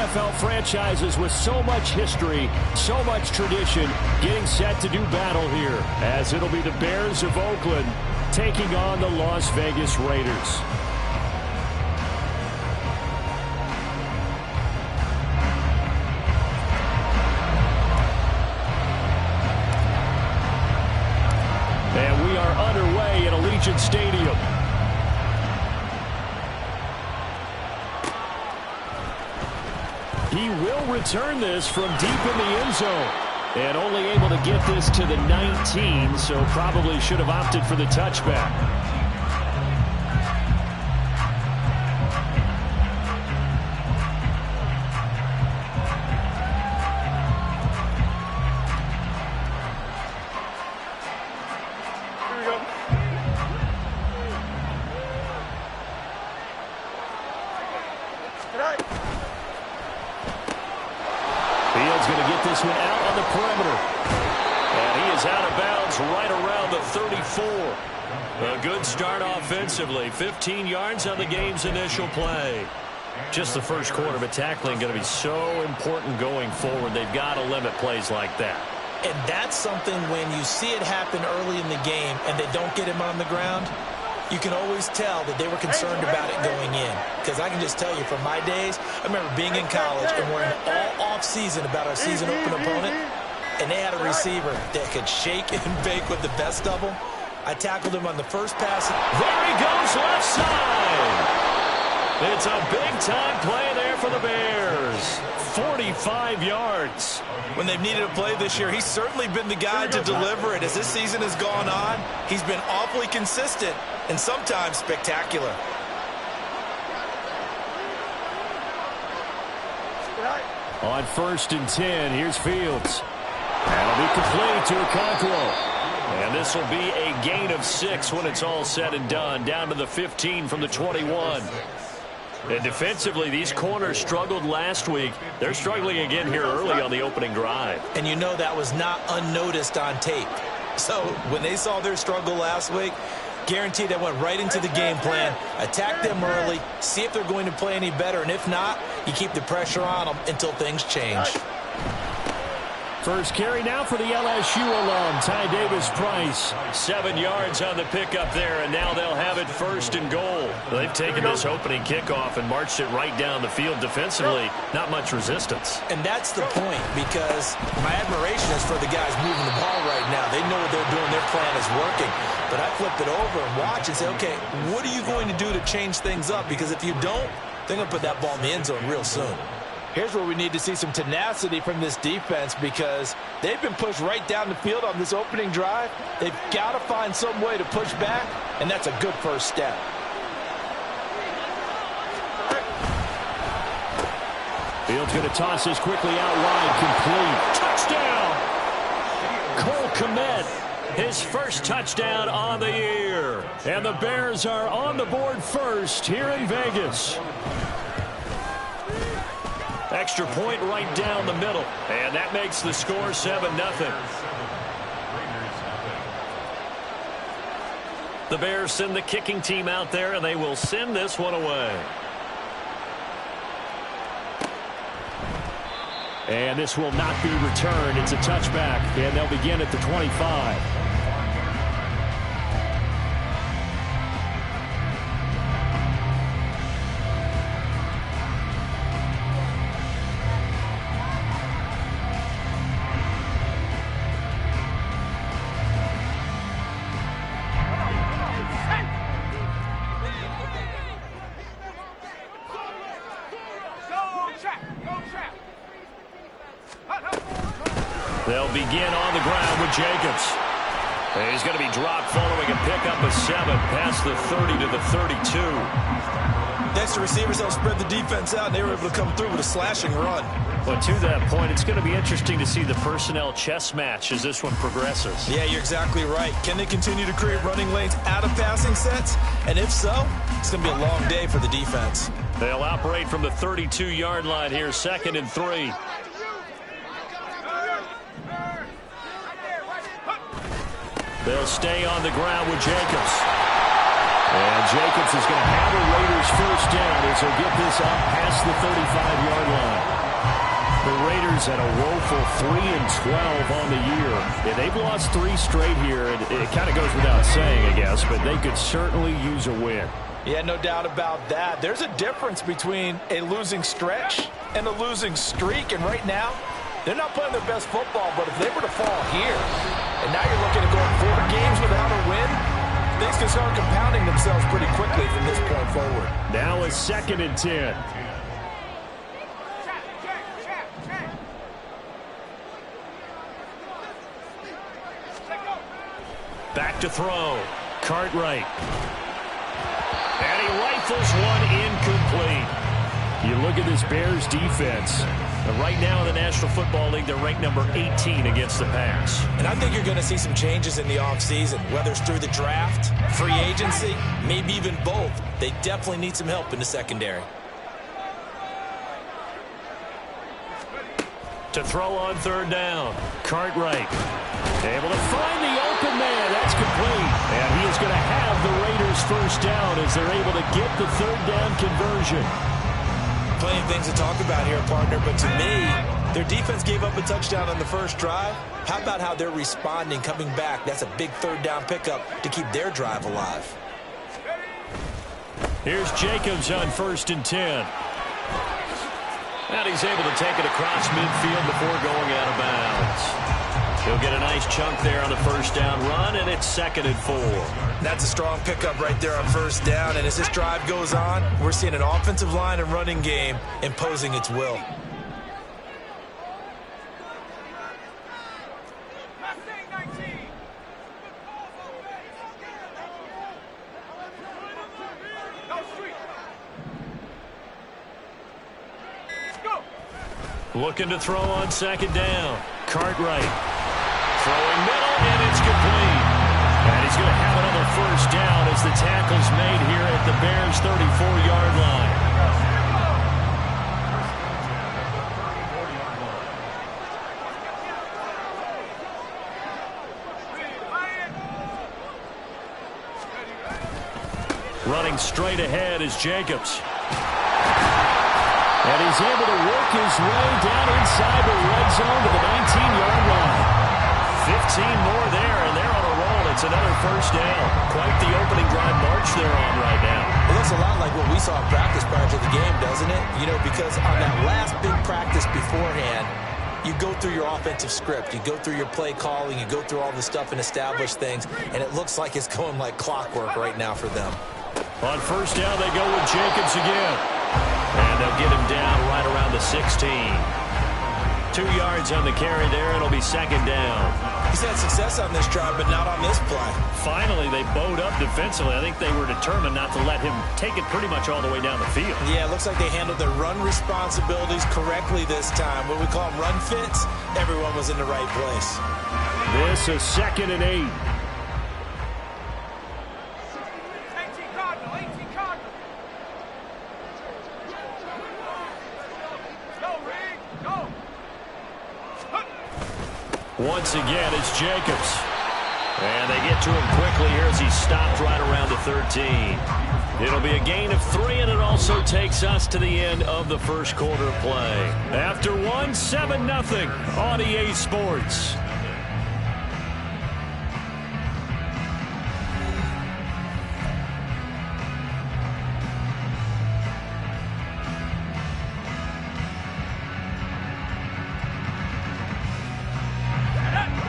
NFL franchises with so much history, so much tradition, getting set to do battle here, as it'll be the Bears of Oakland taking on the Las Vegas Raiders. And we are underway at Allegiant Stadium. He will return this from deep in the end zone. And only able to get this to the 19, so probably should have opted for the touchback. Fields going to get this one out on the perimeter. And he is out of bounds right around the 34. A good start offensively. 15 yards on the game's initial play. Just the first quarter, but tackling going to be so important going forward. They've got to limit plays like that. And that's something when you see it happen early in the game and they don't get him on the ground, you can always tell that they were concerned about it going in. Because I can just tell you, from my days, I remember being in college and worrying all off-season about our season-open opponent, and they had a receiver that could shake and bake with the best of them. I tackled him on the first pass. There he goes, left side. It's a big-time play there for the Bears. 45 yards. When they've needed a play this year, he's certainly been the guy to deliver it. As this season has gone on, he's been awfully consistent and sometimes spectacular. On 1st and 10, here's Fields. That'll be complete to Okonkwo. And this will be a gain of 6 when it's all said and done, down to the 15 from the 21. And defensively, these corners struggled last week. They're struggling again here early on the opening drive. And you know that was not unnoticed on tape. So when they saw their struggle last week, guaranteed they went right into the game plan, attack them early, see if they're going to play any better, and if not, you keep the pressure on them until things change. First carry now for the LSU alum, Ty Davis-Price. 7 yards on the pickup there, and now they'll have it 1st and goal. They've taken this opening kickoff and marched it right down the field defensively. Not much resistance. And that's the point, because my admiration is for the guys moving the ball right now. They know what they're doing. Their plan is working. But I flip it over and watch and say, okay, what are you going to do to change things up? Because if you don't, they're going to put that ball in the end zone real soon. Here's where we need to see some tenacity from this defense, because they've been pushed right down the field on this opening drive. They've got to find some way to push back, and that's a good first step. Fields going to toss this quickly out wide, complete. Touchdown! Cole Kmet, his first touchdown on the year. And the Bears are on the board first here in Vegas. Extra point right down the middle. And that makes the score 7-0. The Bears send the kicking team out there, and they will send this one away. And this will not be returned. It's a touchback, and they'll begin at the 25. They'll begin on the ground with Jacobs. And he's going to be dropped following a pickup of 7 past the 30 to the 32. Thanks to receivers, they'll spread the defense out, and they were able to come through with a slashing run. But to that point, it's going to be interesting to see the personnel chess match as this one progresses. Yeah, you're exactly right. Can they continue to create running lanes out of passing sets? And if so, it's going to be a long day for the defense. They'll operate from the 32-yard line here, 2nd and 3. They'll stay on the ground with Jacobs. And Jacobs is going to have a Raiders first down as he'll get this up past the 35-yard line. Bears at a woeful 3-12 on the year. Yeah, they've lost 3 straight here. It kind of goes without saying, I guess, but they could certainly use a win. Yeah, no doubt about that. There's a difference between a losing stretch and a losing streak, and right now, they're not playing their best football, but if they were to fall here, and now you're looking at going 4 games without a win, things can start compounding themselves pretty quickly from this point forward. Now a 2nd and 10. Back to throw. Cartwright. And he rifles one incomplete. You look at this Bears defense. Right now in the National Football League, they're ranked number 18 against the pass. And I think you're going to see some changes in the offseason, whether it's through the draft, free agency, maybe even both. They definitely need some help in the secondary. To throw on 3rd down. Cartwright able to find the open man. That's complete. And he is going to have the Raiders 1st down as they're able to get the 3rd down conversion. Plenty of things to talk about here, partner, but to me, their defense gave up a touchdown on the first drive. How about how they're responding, coming back? That's a big 3rd down pickup to keep their drive alive. Here's Jacobs on 1st and 10. And he's able to take it across midfield before going out of bounds. He'll get a nice chunk there on the 1st down run, and it's 2nd and 4. That's a strong pickup right there on 1st down, and as this drive goes on, we're seeing an offensive line and running game imposing its will. Looking to throw on 2nd down. Cartwright. Throwing middle, and it's complete. And he's going to have another 1st down as the tackle's made here at the Bears' 34-yard line. Running straight ahead is Jacobs. And he's able to work his way down inside the red zone to the 19-yard line. 15 more there, and they're on a roll. It's another 1st down. Quite the opening drive march they're on right now. It looks a lot like what we saw in practice prior to the game, doesn't it? You know, because on that last big practice beforehand, you go through your offensive script. You go through your play calling. You go through all the stuff and establish things, and it looks like it's going like clockwork right now for them. On 1st down, they go with Jacobs again. And they'll get him down right around the 16. 2 yards on the carry there. It'll be 2nd down. He's had success on this drive, but not on this play. Finally, they bowed up defensively. I think they were determined not to let him take it pretty much all the way down the field. Yeah, it looks like they handled their run responsibilities correctly this time. What we call them run fits, everyone was in the right place. This is 2nd and 8. Once again, it's Jacobs. And they get to him quickly here as he stopped right around the 13. It'll be a gain of 3, and it also takes us to the end of the 1st quarter play. After 1, 7-0 on EA Sports.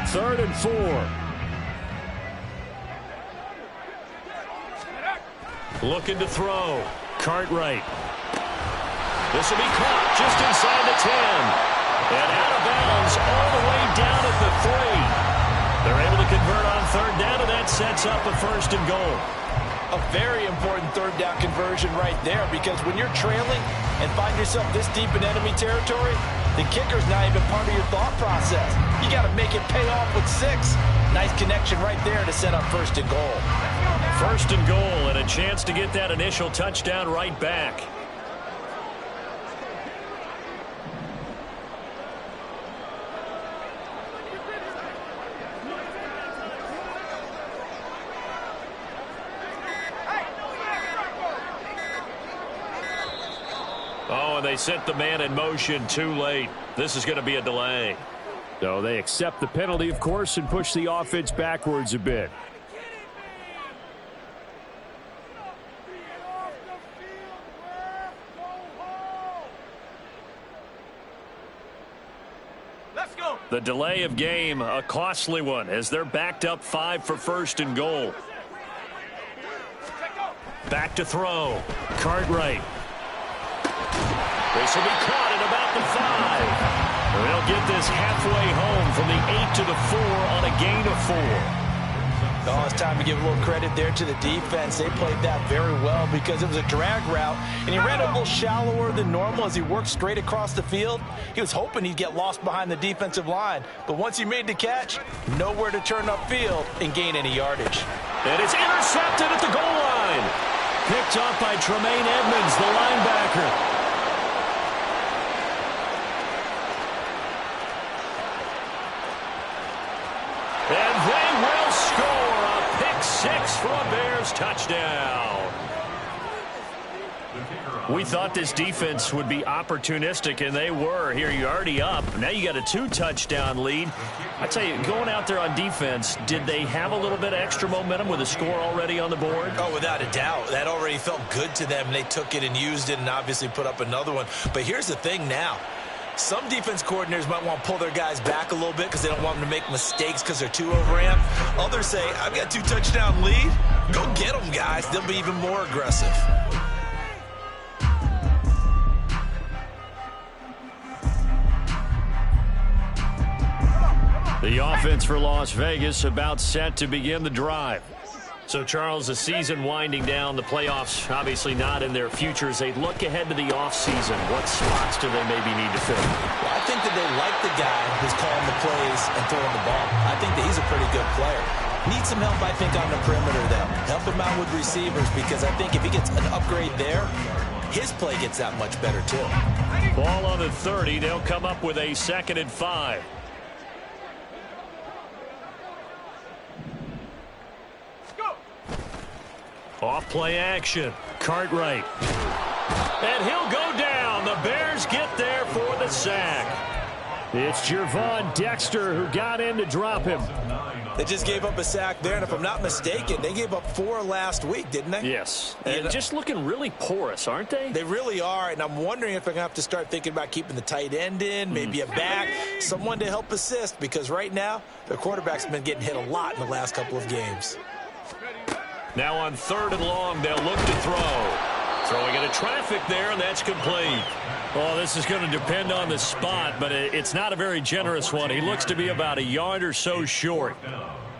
Third and 4. Looking to throw. Cartwright. This will be caught just inside the 10. And out of bounds all the way down at the 3. They're able to convert on 3rd down, and that sets up a 1st and goal. A very important 3rd down conversion right there, because when you're trailing and find yourself this deep in enemy territory, the kicker's not even part of your thought process. You got to make it pay off with 6. Nice connection right there to set up 1st and goal. 1st and goal, and a chance to get that initial touchdown right back. Oh, and they they sent the man in motion too late. This is going to be a delay. So they accept the penalty, of course, and push the offense backwards a bit. The delay of game, a costly one, as they're backed up 5 for first and goal. Back to throw. Cartwright. This will be caught at about the 5. They'll get this halfway home from the 8 to the 4 on a gain of 4. Oh, it's time to give a little credit there to the defense. They played that very well because it was a drag route, and he ran a little shallower than normal as he worked straight across the field. He was hoping he'd get lost behind the defensive line, but once he made the catch, nowhere to turn upfield and gain any yardage. And it's intercepted at the goal line. Picked up by Tremaine Edmonds, the linebacker. And they will score a pick 6 for a Bears touchdown. We thought this defense would be opportunistic, and they were. Here, you're already up. Now you got a 2-touchdown lead. I tell you, going out there on defense, did they have a little bit of extra momentum with a score already on the board? Oh, without a doubt. That already felt good to them. They took it and used it and obviously put up another one. But here's the thing now. Some defense coordinators might want to pull their guys back a little bit because they don't want them to make mistakes because they're too overamped. Others say, I've got a 2-touchdown lead. Go get them, guys. They'll be even more aggressive. The offense for Las Vegas about set to begin the drive. So, Charles, the season winding down, the playoffs obviously not in their future. As they look ahead to the offseason, what spots do they maybe need to fill? Well, I think that they like the guy who's calling the plays and throwing the ball. I think that he's a pretty good player. Needs some help, I think, on the perimeter, though. Help him out with receivers because I think if he gets an upgrade there, his play gets that much better, too. Ball on the 30. They'll come up with a 2nd and 5. Off play action. Cartwright. And he'll go down. The Bears get there for the sack. It's Gervon Dexter who got in to drop him. They just gave up a sack there, and if I'm not mistaken, they gave up 4 last week, didn't they? Yes. And just looking really porous, aren't they? They really are, and I'm wondering if I'm going to have to start thinking about keeping the tight end in, maybe a back, someone to help assist, because right now, their quarterback's been getting hit a lot in the last couple of games. Now on 3rd and long, they'll look to throw. Throwing into traffic there, and that's complete. Oh, this is going to depend on the spot, but it's not a very generous one. He looks to be about a yard or so short.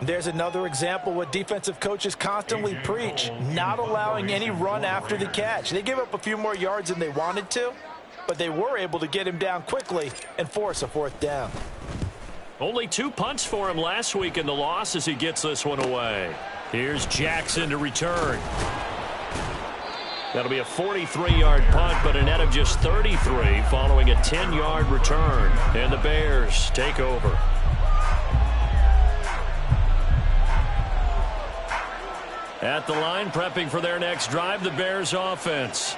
There's another example what defensive coaches constantly preach, not allowing any run after the catch. They gave up a few more yards than they wanted to, but they were able to get him down quickly and force a 4th down. Only 2 punts for him last week in the loss as he gets this one away. Here's Jackson to return. That'll be a 43-yard punt, but a net of just 33 following a 10-yard return. And the Bears take over. At the line, prepping for their next drive, the Bears offense.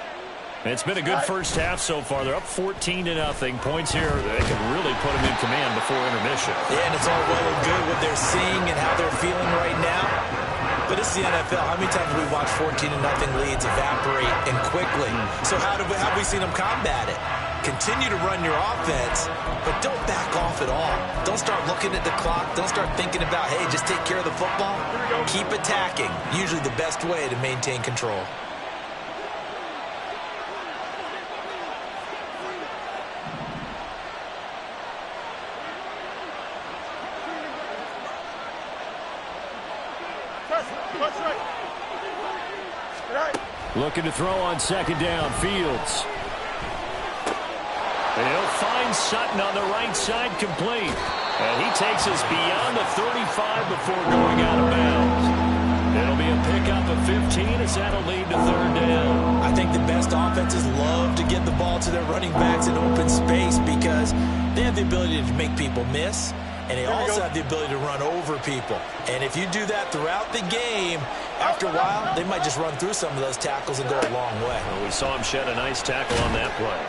It's been a good first half so far. They're up 14-0. Points here, they can really put them in command before intermission. Yeah, and it's all well and good what they're seeing and how they're feeling right now. But this is the NFL. How many times have we watched 14-0 leads evaporate and quickly? So how have we seen them combat it? Continue to run your offense, but don't back off at all. Don't start looking at the clock. Don't start thinking about, hey, just take care of the football. Keep attacking. Usually the best way to maintain control. Looking to throw on 2nd down. Fields. And he'll find Sutton on the right side, complete. And he takes us beyond the 35 before going out of bounds. It'll be a pickup of 15 as that'll lead to 3rd down. I think the best offenses love to get the ball to their running backs in open space because they have the ability to make people miss. And they also have the ability to run over people. And if you do that throughout the game, after a while, they might just run through some of those tackles and go a long way. Well, we saw him shed a nice tackle on that play.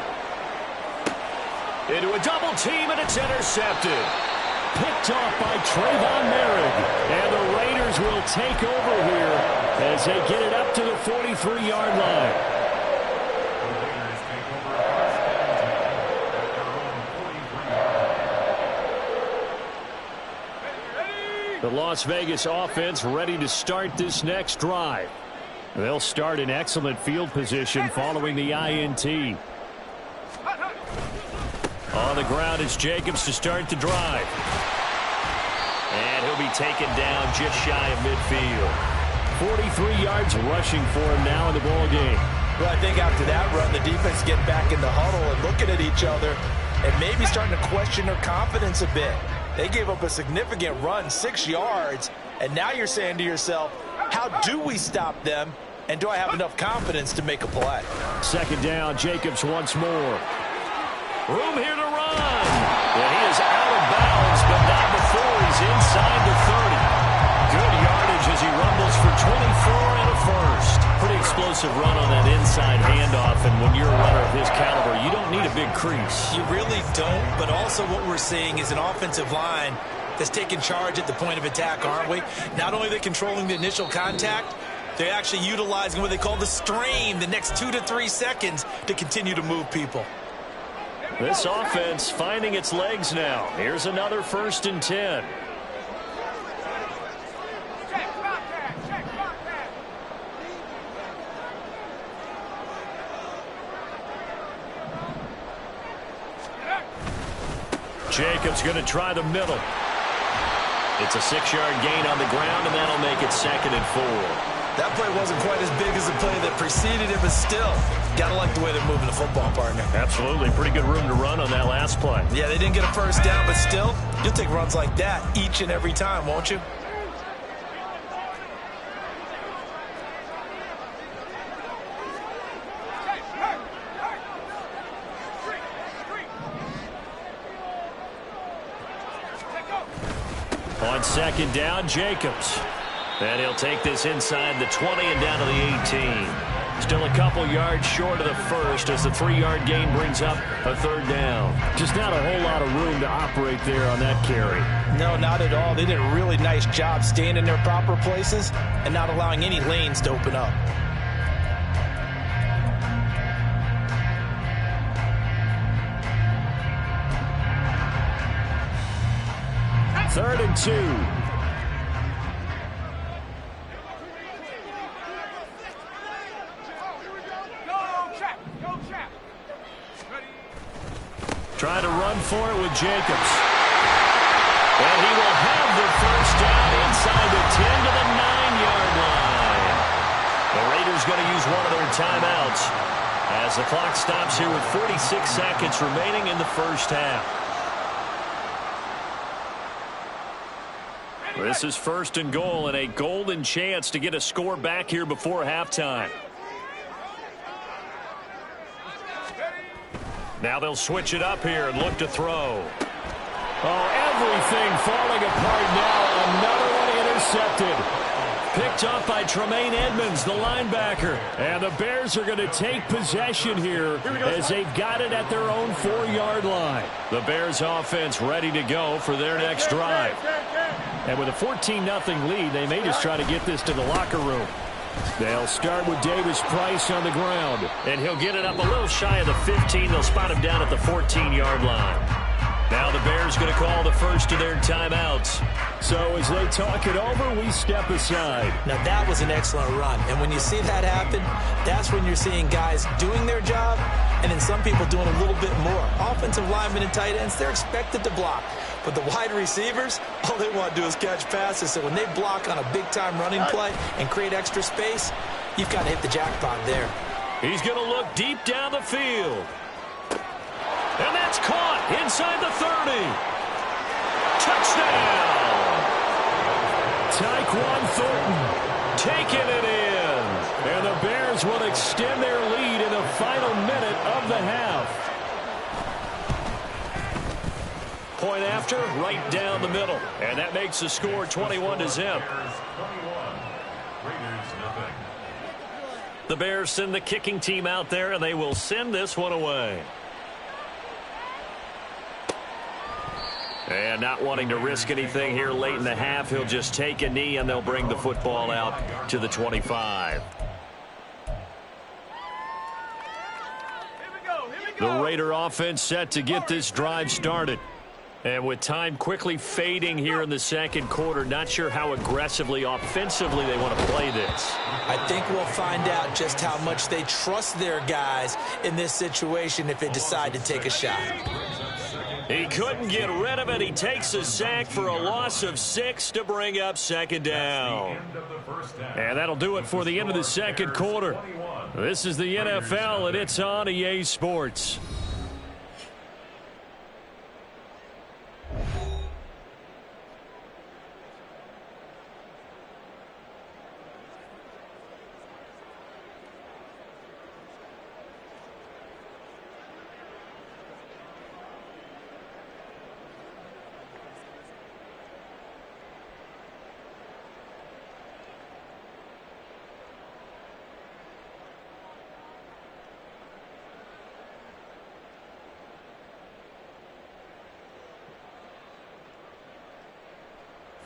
Into a double team, and it's intercepted. Picked off by Trayvon Merrick. And the Raiders will take over here as they get it up to the 43-yard line. The Las Vegas offense ready to start this next drive. They'll start in excellent field position following the INT. On the ground, it's Jacobs to start the drive. And he'll be taken down just shy of midfield. 43 yards rushing for him now in the ball game. Well, I think after that run, the defense getting back in the huddle and looking at each other and maybe starting to question their confidence a bit. They gave up a significant run, 6 yards, and now you're saying to yourself, how do we stop them, and do I have enough confidence to make a play? Second down, Jacobs once more. Room here to run. And he is out of bounds, but not before he's inside the 30. Good yardage as he rumbles for 24 and a first. Pretty explosive run on that inside handoff, and when you're a runner of his caliber, you don't need a big crease. You really don't, but also what we're seeing is an offensive line that's taking charge at the point of attack, aren't we? Not only are they controlling the initial contact, they're actually utilizing what they call the strain, the next 2 to 3 seconds, to continue to move people. This offense finding its legs now. Here's another 1st and 10. Jacobs going to try the middle. It's a 6-yard gain on the ground, and that'll make it 2nd and 4. That play wasn't quite as big as the play that preceded it, but still, gotta like the way they're moving the football, partner. Absolutely. Pretty good room to run on that last play. Yeah, they didn't get a first down, but still, you'll take runs like that each and every time, won't you? On 2nd down, Jacobs. And he'll take this inside the 20 and down to the 18. Still a couple yards short of the first as the 3-yard gain brings up a 3rd down. Just not a whole lot of room to operate there on that carry. No, not at all. They did a really nice job staying in their proper places and not allowing any lanes to open up. Third and 2. Trying to run for it with Jacobs. And he will have the first down inside the 10 to the 9-yard line. The Raiders going to use one of their timeouts as the clock stops here with 46 seconds remaining in the first half. This is 1st and goal and a golden chance to get a score back here before halftime. Now they'll switch it up here and look to throw. Oh, everything falling apart now. Another one intercepted. Picked up by Tremaine Edmonds, the linebacker. And the Bears are going to take possession here as they've got it at their own 4-yard line. The Bears offense ready to go for their next drive. And with a 14-0 lead, they may just try to get this to the locker room. They'll start with Davis Price on the ground. And he'll get it up a little shy of the 15. They'll spot him down at the 14-yard line. Now the Bears going to call the first of their timeouts. So as they talk it over, we step aside. Now that was an excellent run. And when you see that happen, that's when you're seeing guys doing their job and then some people doing a little bit more. Offensive linemen and tight ends, they're expected to block. But the wide receivers, all they want to do is catch passes. So when they block on a big-time running play and create extra space, you've got to hit the jackpot there. He's going to look deep down the field. And that's caught inside the 30. Touchdown! Tyquan Thornton taking it in. And the Bears will extend their lead in the final minute of the half. Point after, right down the middle. And that makes the score 21-0. The Bears send the kicking team out there, and they will send this one away. And not wanting to risk anything here late in the half, he'll just take a knee and they'll bring the football out to the 25. The Raider offense set to get this drive started. And with time quickly fading here in the second quarter, not sure how aggressively, offensively they want to play this. I think we'll find out just how much they trust their guys in this situation if they decide to take a shot. He couldn't get rid of it. He takes a sack for a loss of 6 to bring up second down. And that'll do it for the end of the second quarter. This is the NFL, and it's on EA Sports.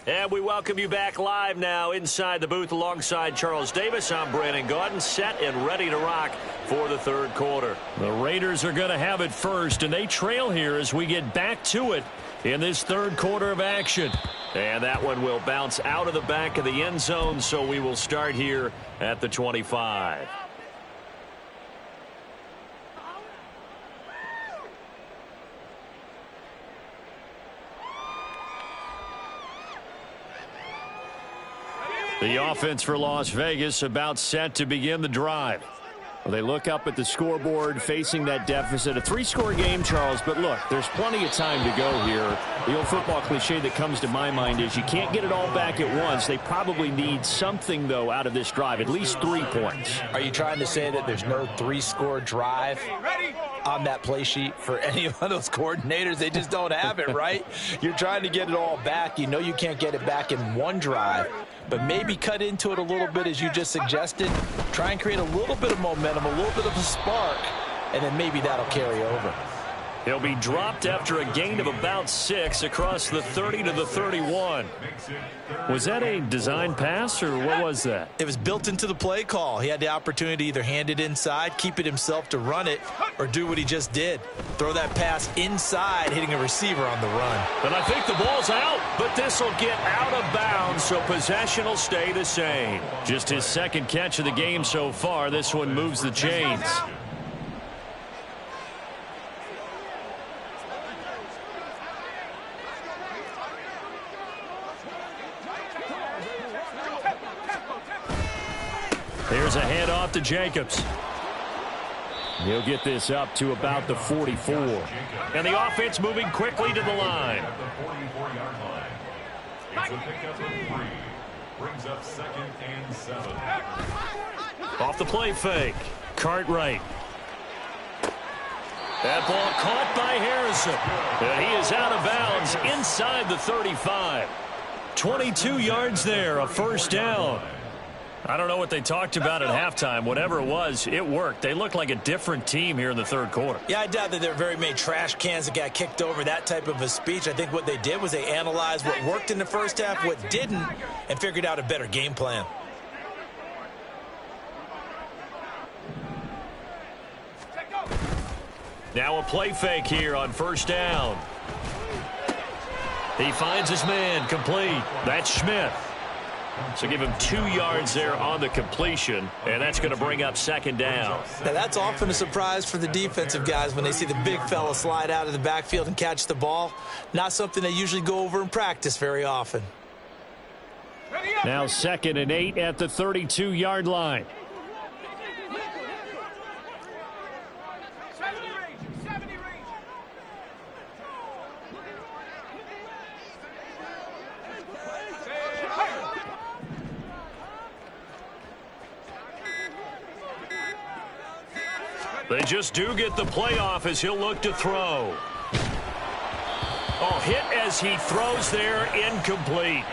And we welcome you back live now inside the booth alongside Charles Davis. I'm Brandon Gaudin, set and ready to rock for the third quarter. The Raiders are going to have it first, and they trail here as we get back to it in this third quarter of action. And that one will bounce out of the back of the end zone, so we will start here at the 25. The offense for Las Vegas about set to begin the drive. Well, they look up at the scoreboard facing that deficit. A 3-score game, Charles, but look, there's plenty of time to go here. The old football cliche that comes to my mind is you can't get it all back at once. They probably need something, though, out of this drive, at least 3 points. Are you trying to say that there's no 3-score drive on that play sheet for any of those coordinators? They just don't have it, right? You're trying to get it all back. You know you can't get it back in one drive, but maybe cut into it a little bit as you just suggested. Try and create a little bit of momentum, a little bit of a spark, and then maybe that'll carry over. He'll be dropped after a gain of about 6 across the 30 to the 31. Was that a design pass, or what was that? It was built into the play call. He had the opportunity to either hand it inside, keep it himself to run it, or do what he just did. Throw that pass inside, hitting a receiver on the run. And I think the ball's out, but this will get out of bounds, so possession will stay the same. Just his second catch of the game so far. This one moves the chains. Here's a handoff to Jacobs. He'll get this up to about the 44. And the offense moving quickly to the line. Brings up 2nd and 7. Off the play fake. Cartwright. That ball caught by Harrison. And he is out of bounds inside the 35. 22 yards there, a first down. I don't know what they talked about at halftime. Whatever it was, it worked. They look like a different team here in the third quarter. Yeah, I doubt that there are very many trash cans that got kicked over, that type of a speech. I think what they did was they analyzed what worked in the first half, what didn't, and figured out a better game plan. Now a play fake here on first down. He finds his man, complete. That's Smith. So give him 2 yards there on the completion, and that's going to bring up second down. Now that's often a surprise for the defensive guys when they see the big fella slide out of the backfield and catch the ball. Not something they usually go over in practice very often. Now 2nd and 8 at the 32-yard line. They just do get the playoff as he'll look to throw. Oh, hit as he throws there, incomplete.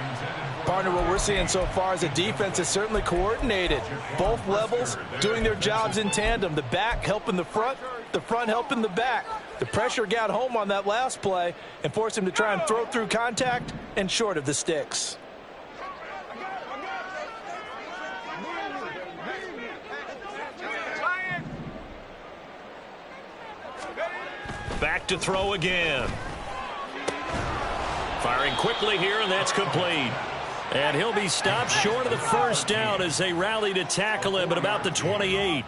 Partner, what we're seeing so far as a defense is certainly coordinated. Both levels doing their jobs in tandem. The back helping the front helping the back. The pressure got home on that last play and forced him to try and throw through contact and short of the sticks. Back to throw again. Firing quickly here, and that's complete. And he'll be stopped short of the first down as they rally to tackle him at about the 28.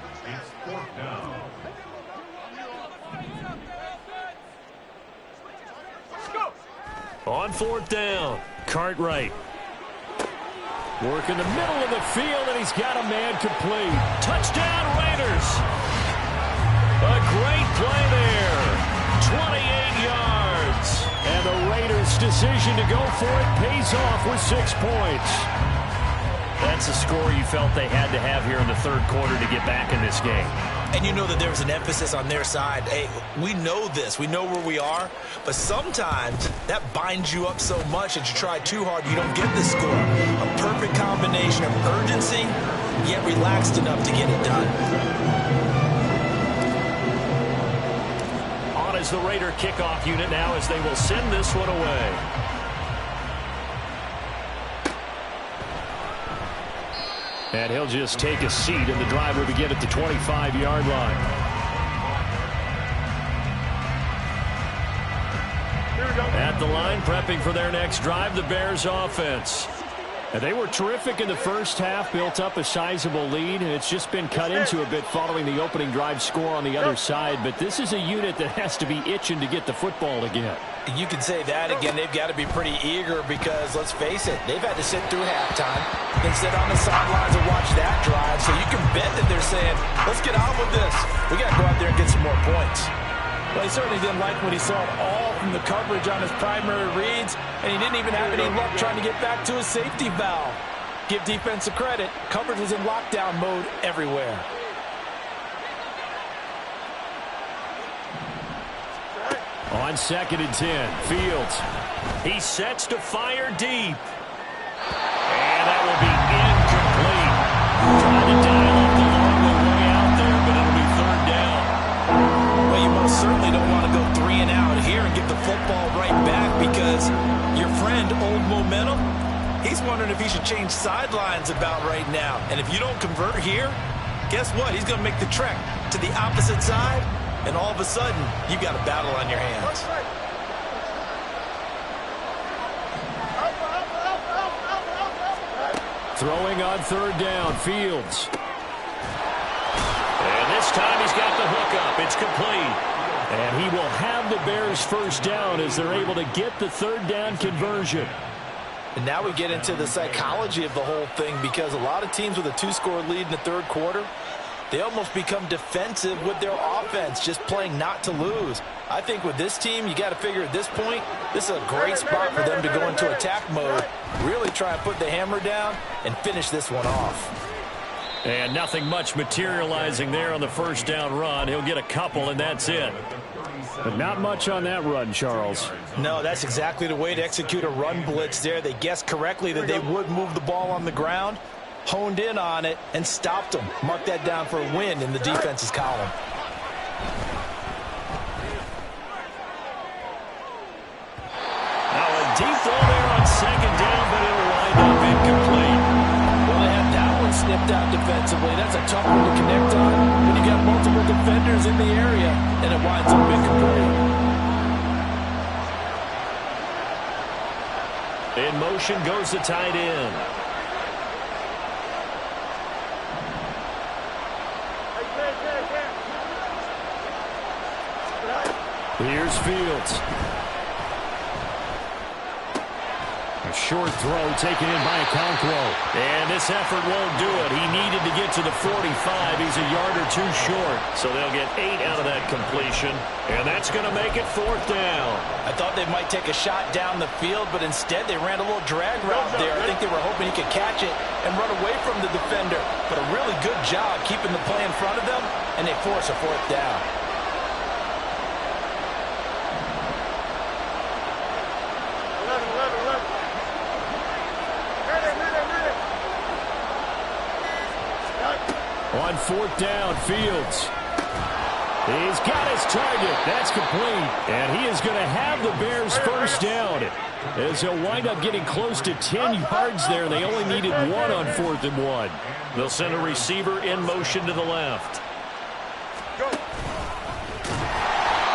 On fourth down, Cartwright. Work in the middle of the field, and he's got a man complete. Touchdown, Raiders. A great play there. 28 yards. And the Raiders' decision to go for it pays off with 6 points. That's a score you felt they had to have here in the third quarter to get back in this game. And you know that there's an emphasis on their side. Hey, we know this. We know where we are. But sometimes that binds you up so much that you try too hard, you don't get the score. A perfect combination of urgency, yet relaxed enough to get it done. On is the Raider kickoff unit now as they will send this one away. And he'll just take a seat, and the drive will begin at the 25-yard line. At the line, prepping for their next drive, the Bears offense. And they were terrific in the first half, built up a sizable lead, and it's just been cut into a bit following the opening drive score on the other side. But this is a unit that has to be itching to get the football again. You can say that again. They've got to be pretty eager because, let's face it, they've had to sit through halftime, then sit on the sidelines and watch that drive. So you can bet that they're saying, let's get on with this. We got to go out there and get some more points. Well, he certainly didn't like when he saw it all from the coverage on his primary reads, and he didn't even have any luck trying to get back to his safety valve. Give defense a credit. Coverage was in lockdown mode everywhere. On 2nd and 10, Fields. He sets to fire deep. And that will be incomplete. Trying to dial up the long way out there, but it'll be third down. Well, you most certainly don't want to go 3 and out here and get the football right back because your friend, Old Momentum, he's wondering if he should change sidelines about right now. And if you don't convert here, guess what? He's going to make the trek to the opposite side. And all of a sudden, you got a battle on your hands. Throwing on third down, Fields. And this time he's got the hook up. It's complete. And he will have the Bears first down as they're able to get the third down conversion. And now we get into the psychology of the whole thing because a lot of teams with a 2-score lead in the third quarter, they almost become defensive with their offense, just playing not to lose. I think with this team, you got to figure at this point, this is a great spot for them to go into attack mode, really try and put the hammer down and finish this one off. And nothing much materializing there on the first down run. He'll get a couple, and that's it. But not much on that run, Charles. No, that's exactly the way to execute a run blitz there. They guessed correctly that they would move the ball on the ground, honed in on it, and stopped them. Mark that down for a win in the defense's column. Now a deep throw there on second down, but it'll wind up incomplete. Well, they had that one snipped out defensively. That's a tough one to connect on when you got multiple defenders in the area, and it winds up incomplete. In motion goes the tight end. Here's Fields. A short throw taken in by Okonkwo. And this effort won't do it. He needed to get to the 45. He's a yard or two short. So they'll get 8 out of that completion. And that's going to make it fourth down. I thought they might take a shot down the field, but instead they ran a little drag route there. I think they were hoping he could catch it and run away from the defender. But a really good job keeping the play in front of them, and they force a fourth down. On fourth down, Fields. He's got his target. That's complete. And he is going to have the Bears first down. As he'll wind up getting close to 10 yards there. They only needed 1 on 4th and 1. They'll send a receiver in motion to the left.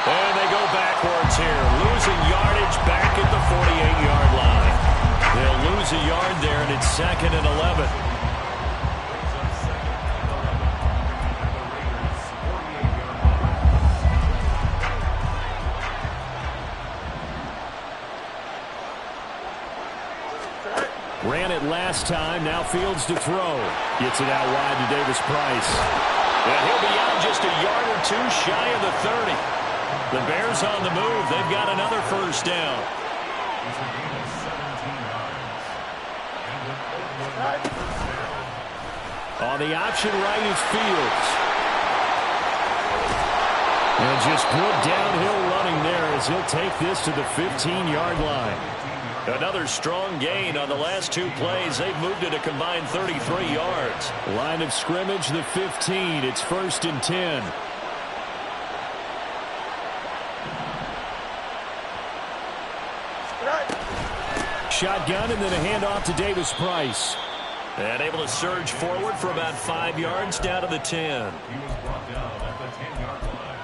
And they go backwards here. Losing yardage back at the 48-yard line. They'll lose a yard there, and it's 2nd and 11. Ran it last time. Now Fields to throw. Gets it out wide to Davis Price. And he'll be out just a yard or 2 shy of the 30. The Bears on the move. They've got another first down. On the option right is Fields. And just good downhill running there as he'll take this to the 15-yard line. Another strong gain on the last 2 plays. They've moved it a combined 33 yards. Line of scrimmage, the 15. It's 1st and 10. Shotgun and then a handoff to Davis Price. And able to surge forward for about 5 yards down to the 10. He was brought down at the 10-yard line.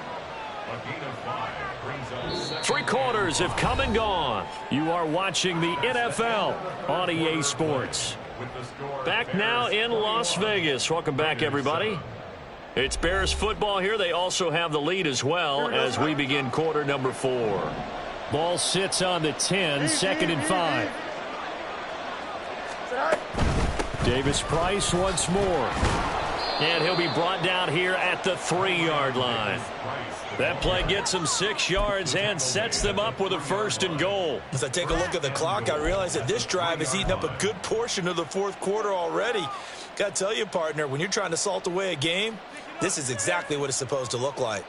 A gain of 5 brings up 3 quarters have come and gone. You are watching the NFL on EA Sports. with the score. Back now in Las Vegas. Welcome back, everybody. It's Bears football here. They also have the lead as well as we begin quarter number 4. Ball sits on the 10, 2nd and 5. Davis Price once more. And he'll be brought down here at the 3-yard line. That play gets him 6 yards and sets them up with a 1st and goal. As I take a look at the clock, I realize that this drive has eaten up a good portion of the 4th quarter already. Got to tell you, partner, when you're trying to salt away a game, this is exactly what it's supposed to look like.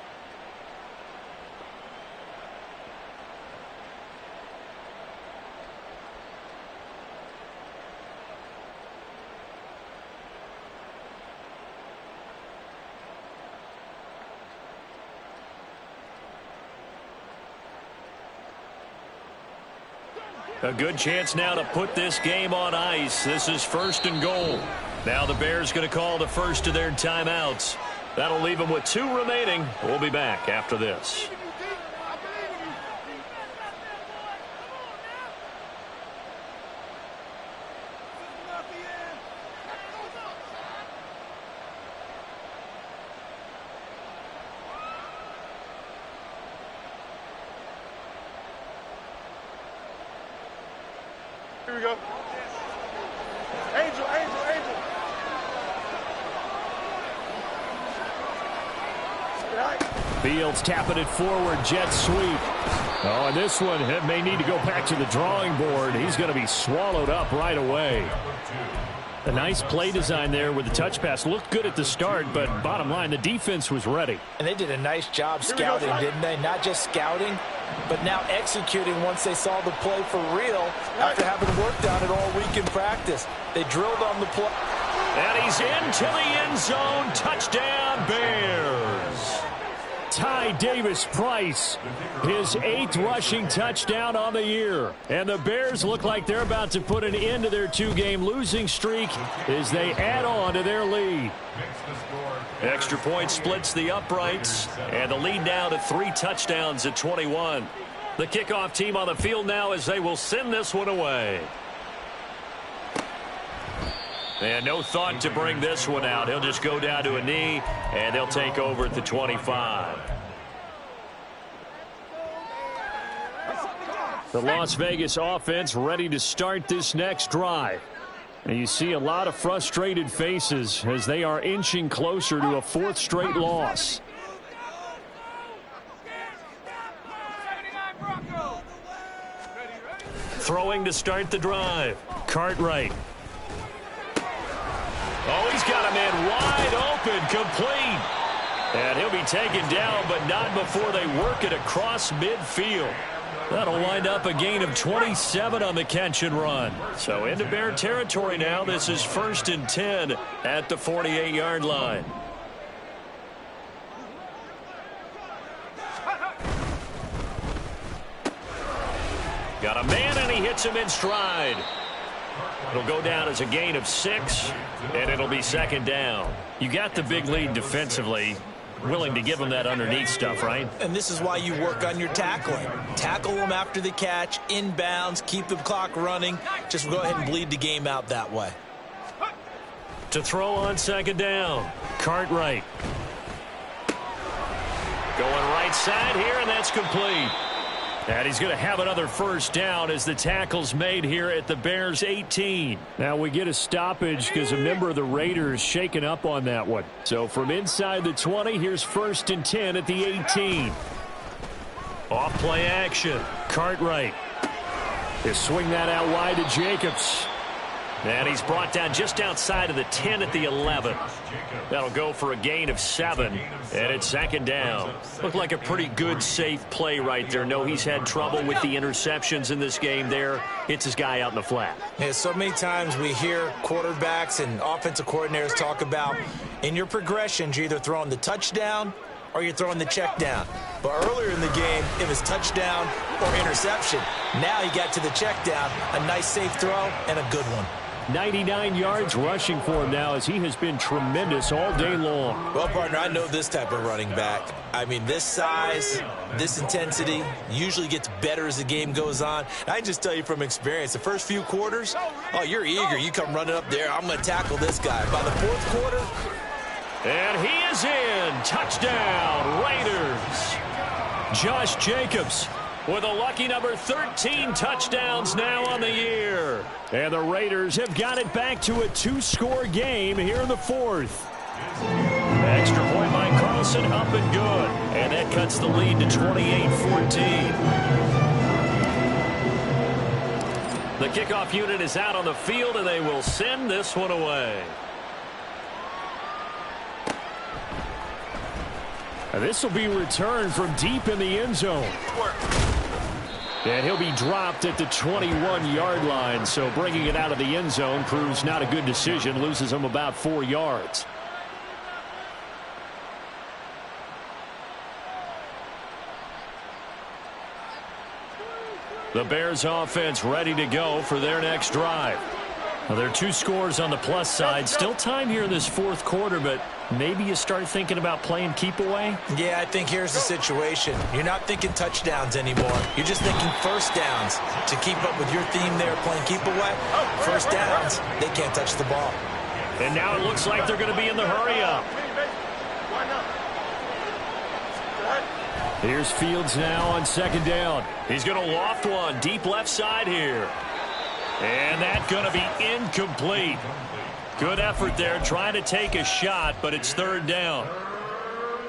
A good chance now to put this game on ice. This is 1st and goal. Now the Bears going to call the first of their timeouts. That'll leave them with 2 remaining. We'll be back after this. Here we go. Angel, Angel, Angel. Fields tapping it forward, jet sweep. Oh, and this one may need to go back to the drawing board. He's going to be swallowed up right away. A nice play design there with the touch pass. Looked good at the start, but bottom line, the defense was ready. And they did a nice job scouting, didn't they? Not just scouting, but now executing once they saw the play for real after having worked on it all week in practice. They drilled on the play. And he's into the end zone. Touchdown, Bears. Ty Davis Price, his 8th rushing touchdown on the year. And the Bears look like they're about to put an end to their 2-game losing streak as they add on to their lead. Extra point splits the uprights, and the lead now to 3 touchdowns at 21. The kickoff team on the field now as they will send this one away. And no thought to bring this one out. He'll just go down to a knee, and they'll take over at the 25. The Las Vegas offense ready to start this next drive. And you see a lot of frustrated faces as they are inching closer to a 4th straight loss. Throwing to start the drive. Cartwright. Oh, he's got a man wide open, complete. And he'll be taken down, but not before they work it across midfield. That'll wind up a gain of 27 on the catch and run. So into Bear territory now. This is 1st and 10 at the 48-yard line. Got a man, and he hits him in stride. It'll go down as a gain of 6, and it'll be second down. You got the big lead defensively. Willing to give them that underneath stuff, right? And this is why you work on your tackling. Tackle them after the catch, inbounds, keep the clock running. Just go ahead and bleed the game out that way. To throw on second down, Cartwright. Going right side here, and that's complete. And he's going to have another first down as the tackle's made here at the Bears 18. Now we get a stoppage because a member of the Raiders shaken up on that one. So from inside the 20, here's 1st and 10 at the 18. Off play action. Cartwright. They swing that out wide to Jacobs. And he's brought down just outside of the 10 at the 11. That'll go for a gain of 7. And it's second down. Looked like a pretty good, safe play right there. No, he's had trouble with the interceptions in this game there. Hits his guy out in the flat. Yeah, so many times we hear quarterbacks and offensive coordinators talk about in your progressions, you're either throwing the touchdown or you're throwing the check down. But earlier in the game, it was touchdown or interception. Now he got to the check down, a nice safe throw and a good one. 99 yards rushing for him now as he has been tremendous all day long. Well, partner, I know this type of running back. I mean, this size, this intensity usually gets better as the game goes on. I just tell you from experience, the first few quarters, oh, you're eager. You come running up there, I'm going to tackle this guy. By the fourth quarter, and he is in. Touchdown, Raiders. Josh Jacobs with a lucky number 13 touchdowns now on the year. And the Raiders have got it back to a 2-score game here in the 4th. Extra point by Carlson, up and good. And that cuts the lead to 28-14. The kickoff unit is out on the field, and they will send this one away. And this will be returned from deep in the end zone. And he'll be dropped at the 21-yard line, so bringing it out of the end zone proves not a good decision, loses him about 4 yards. The Bears offense ready to go for their next drive. Well, there are 2 scores on the plus side. Still time here in this 4th quarter, but maybe you start thinking about playing keep away? Yeah, I think here's the situation. You're not thinking touchdowns anymore. You're just thinking first downs. To keep up with your theme there, playing keep away, first downs, they can't touch the ball. And now it looks like they're going to be in the hurry-up. Here's Fields now on second down. He's going to loft one deep left side here. And that's going to be incomplete. Good effort there, trying to take a shot, but it's third down.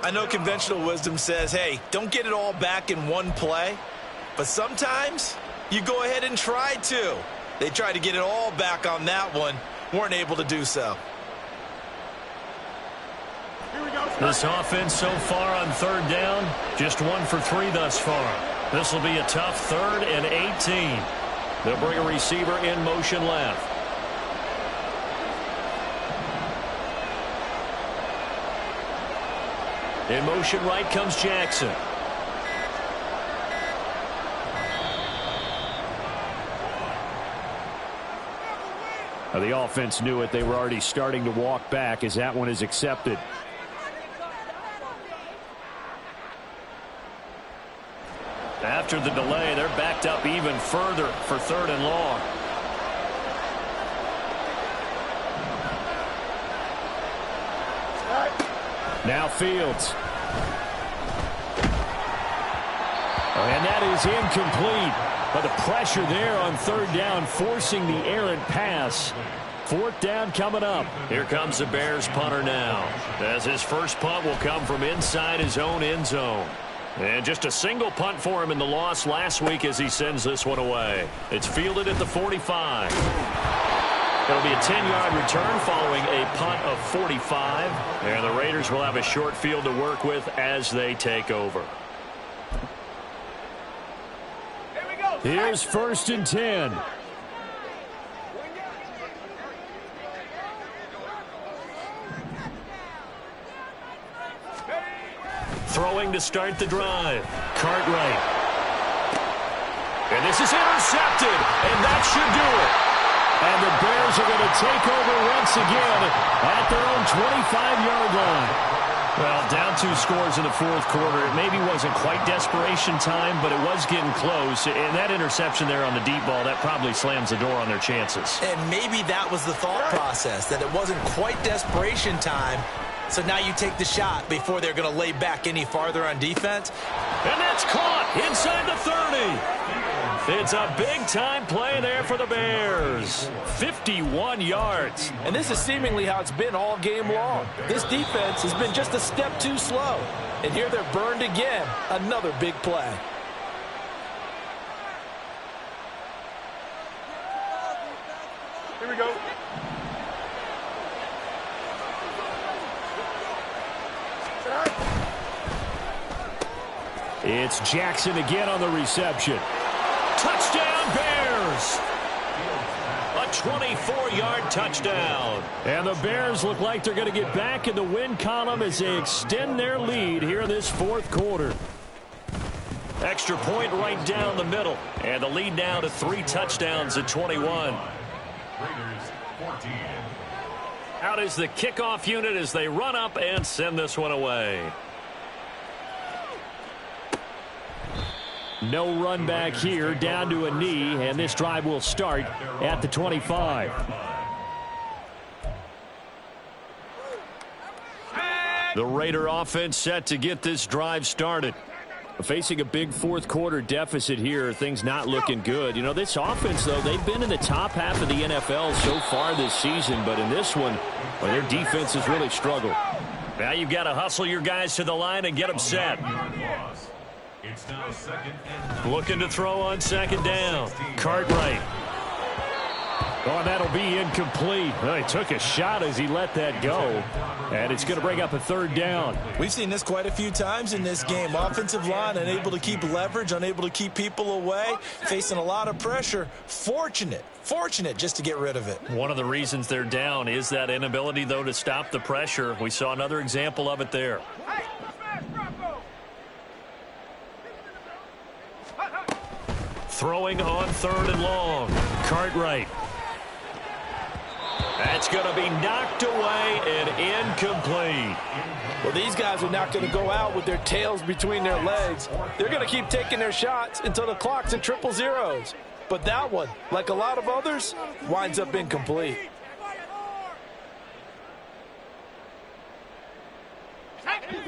I know conventional wisdom says, hey, don't get it all back in one play. But sometimes you go ahead and try to. They tried to get it all back on that one. Weren't able to do so. This offense so far on third down, just 1 for 3 thus far. This will be a tough 3rd and 18. They'll bring a receiver in motion left. In motion right comes Jackson. Now the offense knew it. They were already starting to walk back as that one is accepted. After the delay, they're backed up even further for 3rd and long. Now Fields. And that is incomplete. But the pressure there on 3rd down, forcing the errant pass. 4th down coming up. Here comes the Bears punter now, as his first punt will come from inside his own end zone. And just a single punt for him in the loss last week as he sends this one away. It's fielded at the 45. It'll be a 10-yard return following a punt of 45. And the Raiders will have a short field to work with as they take over. Here's 1st and 10. Throwing to start the drive. Cartwright. And this is intercepted, and that should do it. And the Bears are going to take over once again at their own 25-yard line. Well, down 2 scores in the fourth quarter. It maybe wasn't quite desperation time, but it was getting close. And that interception there on the deep ball, that probably slams the door on their chances. And maybe that was the thought process, that it wasn't quite desperation time. So now you take the shot before they're going to lay back any farther on defense. And that's caught inside the 30. It's a big-time play there for the Bears. 51 yards. And this is seemingly how it's been all game long. This defense has been just a step too slow. And here they're burned again. Another big play. Here we go. It's Jackson again on the reception. Touchdown, Bears! A 24-yard touchdown. And the Bears look like they're going to get back in the win column as they extend their lead here in this fourth quarter. Extra point right down the middle. And the lead now to 3 touchdowns at 21. Raiders 14. Out is the kickoff unit as they run up and send this one away. No run back here, down to a knee, and this drive will start at the 25. The Raider offense set to get this drive started. Facing a big fourth quarter deficit here, things not looking good. You know, this offense, though, they've been in the top half of the NFL so far this season, but in this one, well, their defense has really struggled. Now you've got to hustle your guys to the line and get them set. It's now 2nd and Looking to throw on 2nd down. Cartwright. Oh, and that'll be incomplete. Well, he took a shot as he let that go, and it's going to bring up a 3rd down. We've seen this quite a few times in this game. Offensive line unable to keep leverage, unable to keep people away, facing a lot of pressure. Fortunate just to get rid of it. One of the reasons they're down is that inability, though, to stop the pressure. We saw another example of it there. Throwing on 3rd and long. Cartwright. That's going to be knocked away and incomplete. Well, these guys are not going to go out with their tails between their legs. They're going to keep taking their shots until the clock's in triple zeros. But that one, like a lot of others, winds up incomplete.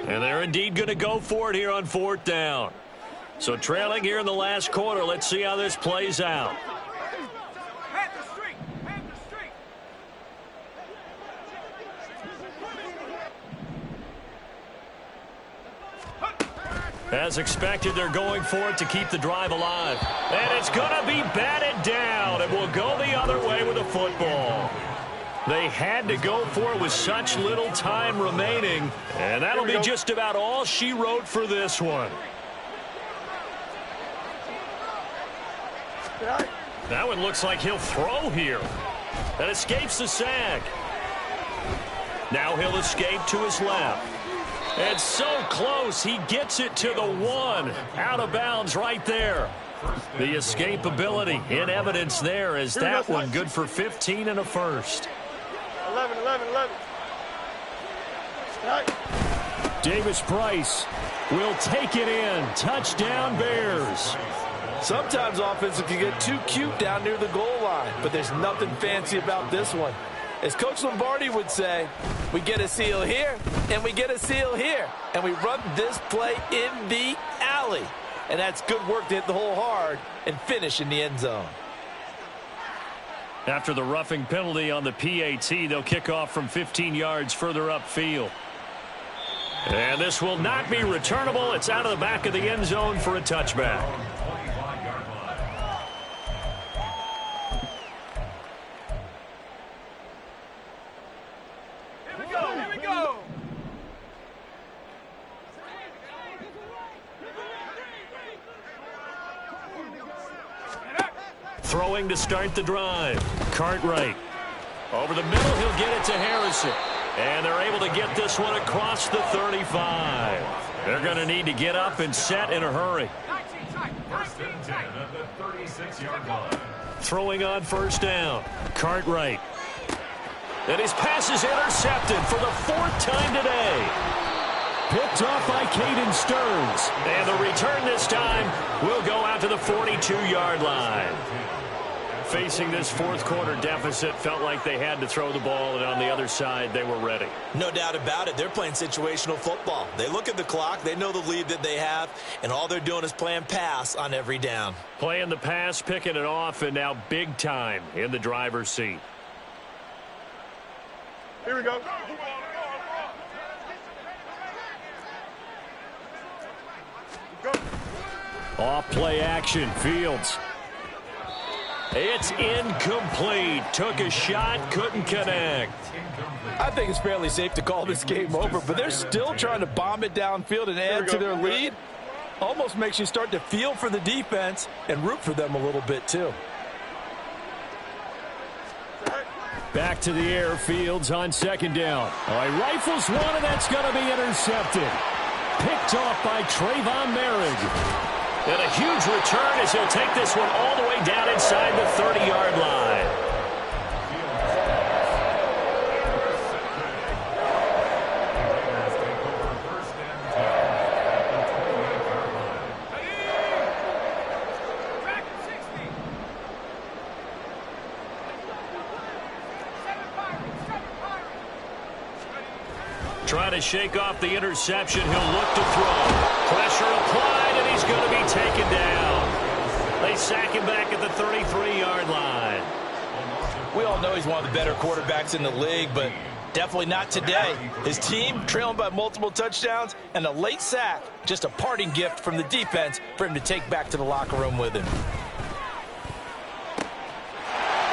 And they're indeed going to go for it here on 4th down. So trailing here in the last quarter, let's see how this plays out. As expected, they're going for it to keep the drive alive. And it's going to be batted down. It will go the other way with the football. They had to go for it with such little time remaining. And that'll be just about all she wrote for this one. That one looks like he'll throw here. That escapes the sack. Now he'll escape to his left. And so close, he gets it to the 1. Out of bounds right there. The escapability in evidence there as that one good for 15 and a first. 11. Davis Price will take it in. Touchdown, Bears. Sometimes offenses can get too cute down near the goal line, but there's nothing fancy about this one. As Coach Lombardi would say, we get a seal here, and we get a seal here, and we run this play in the alley. And that's good work to hit the hole hard and finish in the end zone. After the roughing penalty on the PAT, they'll kick off from 15 yards further upfield. And this will not be returnable. It's out of the back of the end zone for a touchback. Here we go. Throwing to start the drive. Cartwright. Over the middle, he'll get it to Harrison. And they're able to get this one across the 35. They're going to need to get up and set in a hurry. 1st and 10 at the 36-yard line. Throwing on first down, Cartwright. And his pass is intercepted for the 4th time today. Picked off by Caden Stearns. And the return this time will go out to the 42-yard line. Facing this 4th quarter deficit, felt like they had to throw the ball, and on the other side, they were ready. No doubt about it. They're playing situational football. They look at the clock, they know the lead that they have, and all they're doing is playing pass on every down. Playing the pass, picking it off, and now big time in the driver's seat. Here we go. Go. Off play action, Fields. It's incomplete. Took a shot, couldn't connect. I think it's fairly safe to call this game over, but they're still trying to bomb it downfield and add to their lead. Almost makes you start to feel for the defense and root for them a little bit too. Back to the air, Fields on 2nd down. He rifles one, and that's going to be intercepted. Picked off by Trayvon Merrick. And a huge return as he'll take this one all the way down inside the 30-yard line. Trying to shake off the interception. He'll look to throw. Pressure applied, and he's going to be taken down. They sack him back at the 33-yard line. We all know he's one of the better quarterbacks in the league, but definitely not today. His team trailing by multiple touchdowns, and a late sack, just a parting gift from the defense for him to take back to the locker room with him.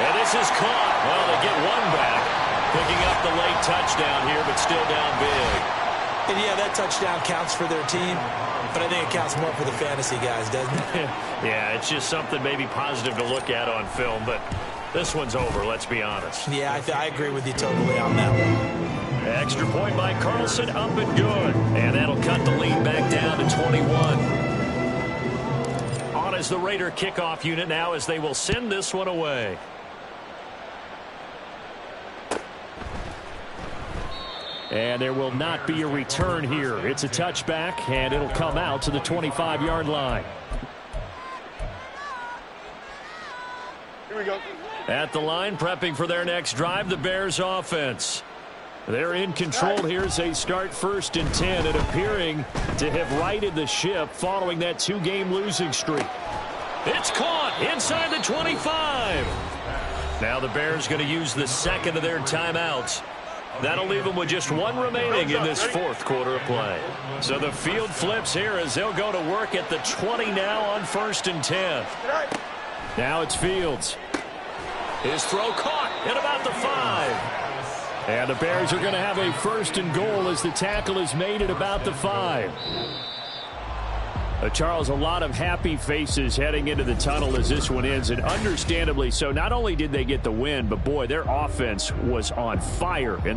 And this is caught. Well, they get one back. Picking up the late touchdown here, but still down big. And yeah, that touchdown counts for their team, but I think it counts more for the fantasy guys, doesn't it? Yeah, it's just something maybe positive to look at on film, but this one's over, let's be honest. Yeah, I agree with you totally on that one. Extra point by Carlson, up and good. And that'll cut the lead back down to 21. On as the Raider kickoff unit now as they will send this one away. And there will not be a return here. It's a touchback, and it'll come out to the 25-yard line. Here we go. At the line, prepping for their next drive, the Bears offense. They're in control here as they start 1st and 10 and appearing to have righted the ship following that 2-game losing streak. It's caught inside the 25. Now the Bears going to use the 2nd of their timeouts. That'll leave them with just one remaining in this 4th quarter of play. So the field flips here as they'll go to work at the 20 now on 1st and 10. Now it's Fields. His throw caught at about the 5. And the Bears are going to have a 1st and goal as the tackle is made at about the 5. Charles, a lot of happy faces heading into the tunnel as this one ends, and understandably so. Not only did they get the win, but boy, their offense was on fire in this